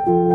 Bonjour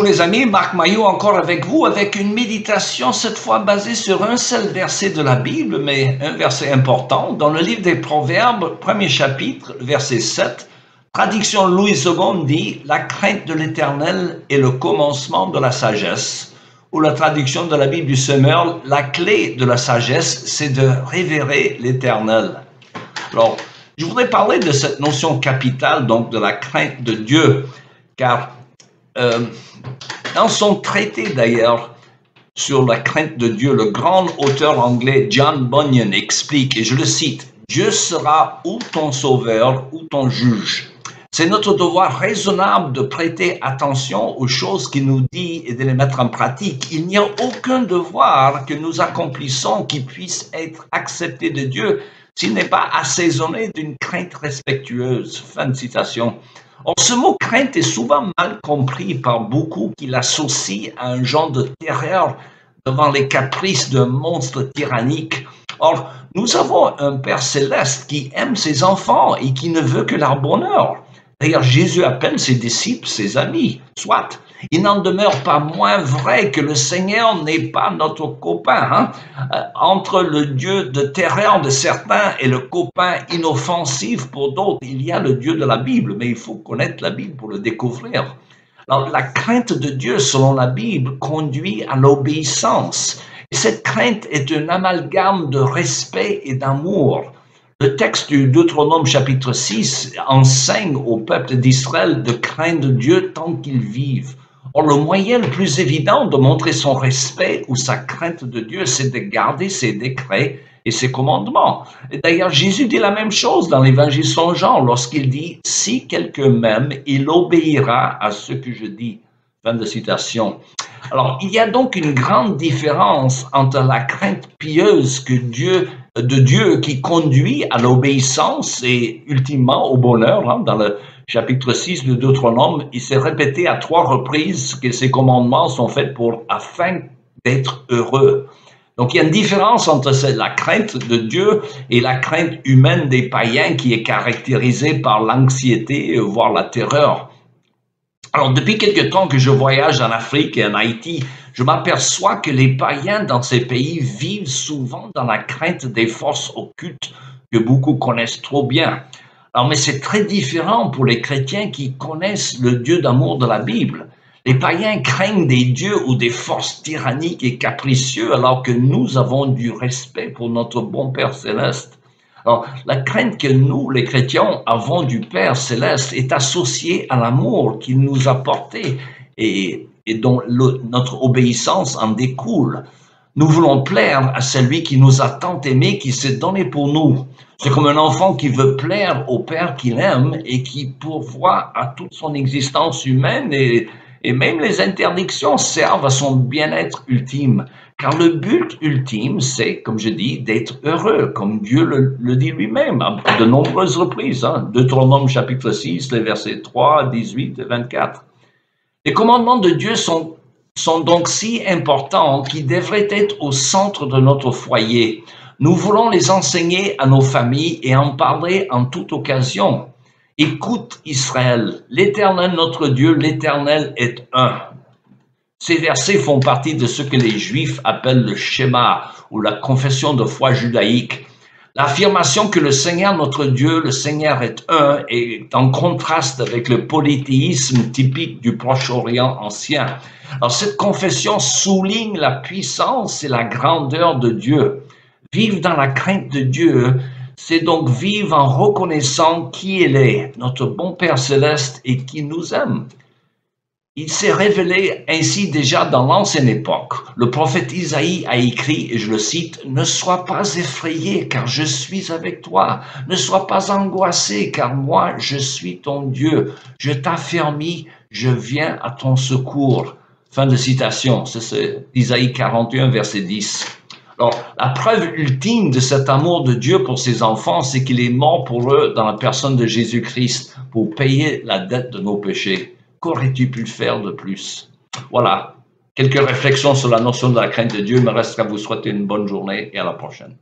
les amis, Marc Maillot encore avec vous, avec une méditation cette fois basée sur un seul verset de la Bible, mais un verset important, dans le livre des Proverbes, premier chapitre, verset 7, traduction Louis II dit « La crainte de l'Éternel est le commencement de la sagesse », ou la traduction de la Bible du Semeur, « La clé de la sagesse, c'est de révérer l'Éternel ». Alors, je voudrais parler de cette notion capitale, donc de la crainte de Dieu, car dans son traité d'ailleurs sur la crainte de Dieu, le grand auteur anglais John Bunyan explique, et je le cite, « Dieu sera ou ton sauveur ou ton juge. C'est notre devoir raisonnable de prêter attention aux choses qu'il nous dit et de les mettre en pratique. Il n'y a aucun devoir que nous accomplissons qui puisse être accepté de Dieu s'il n'est pas assaisonné d'une crainte respectueuse. » Fin de citation. Or, ce mot crainte est souvent mal compris par beaucoup qui l'associent à un genre de terreur devant les caprices d'un monstre tyrannique. Or, nous avons un Père céleste qui aime ses enfants et qui ne veut que leur bonheur. D'ailleurs, Jésus appelle ses disciples ses amis. Soit, il n'en demeure pas moins vrai que le Seigneur n'est pas notre copain. Entre le Dieu de terreur de certains et le copain inoffensif pour d'autres, il y a le Dieu de la Bible, mais il faut connaître la Bible pour le découvrir. Alors, la crainte de Dieu, selon la Bible, conduit à l'obéissance. Et cette crainte est un amalgame de respect et d'amour. Le texte du Deutéronome chapitre 6 enseigne au peuple d'Israël de craindre Dieu tant qu'ils vivent. Or, le moyen le plus évident de montrer son respect ou sa crainte de Dieu, c'est de garder ses décrets et ses commandements. Et d'ailleurs, Jésus dit la même chose dans l'évangile Saint Jean lorsqu'il dit « Si quelqu'un m'aime, il obéira à ce que je dis ». Fin de citation. Alors, il y a donc une grande différence entre la crainte pieuse de Dieu qui conduit à l'obéissance et ultimement au bonheur. Dans le chapitre 6 de Deutéronome, il s'est répété à 3 reprises que ces commandements sont faits afin d'être heureux. Donc, il y a une différence entre la crainte de Dieu et la crainte humaine des païens qui est caractérisée par l'anxiété, voire la terreur. Alors, depuis quelque temps que je voyage en Afrique et en Haïti, je m'aperçois que les païens dans ces pays vivent souvent dans la crainte des forces occultes que beaucoup connaissent trop bien. Alors, mais c'est très différent pour les chrétiens qui connaissent le Dieu d'amour de la Bible. Les païens craignent des dieux ou des forces tyranniques et capricieux alors que nous avons du respect pour notre bon Père céleste. Alors, la crainte que nous, les chrétiens, avons du Père céleste est associée à l'amour qu'il nous a porté et dont notre obéissance en découle. Nous voulons plaire à celui qui nous a tant aimés, qui s'est donné pour nous. C'est comme un enfant qui veut plaire au Père qu'il aime et qui pourvoit à toute son existence humaine et même les interdictions servent à son bien-être ultime. Car le but ultime, c'est, comme je dis, d'être heureux, comme Dieu le dit lui-même à de nombreuses reprises. Deutéronome chapitre 6, les versets 3, 18 et 24. Les commandements de Dieu sont donc si importants qu'ils devraient être au centre de notre foyer. Nous voulons les enseigner à nos familles et en parler en toute occasion. Écoute Israël, l'Éternel notre Dieu, l'Éternel est un. Ces versets font partie de ce que les Juifs appellent le Shema ou la confession de foi judaïque. L'affirmation que le Seigneur notre Dieu, le Seigneur est un, est en contraste avec le polythéisme typique du Proche-Orient ancien. Alors cette confession souligne la puissance et la grandeur de Dieu. Vivre dans la crainte de Dieu, c'est donc vivre en reconnaissant qui il est, notre bon Père céleste et qui nous aime. Il s'est révélé ainsi déjà dans l'ancienne époque. Le prophète Isaïe a écrit, et je le cite, « Ne sois pas effrayé, car je suis avec toi. Ne sois pas angoissé, car moi, je suis ton Dieu. Je t'affermis, je viens à ton secours. » Fin de citation. C'est Isaïe 41, verset 10. Alors, la preuve ultime de cet amour de Dieu pour ses enfants, c'est qu'il est mort pour eux dans la personne de Jésus-Christ pour payer la dette de nos péchés. qu'aurais-tu pu faire de plus? Voilà, quelques réflexions sur la notion de la crainte de Dieu. Il me reste qu'à vous souhaiter une bonne journée et à la prochaine.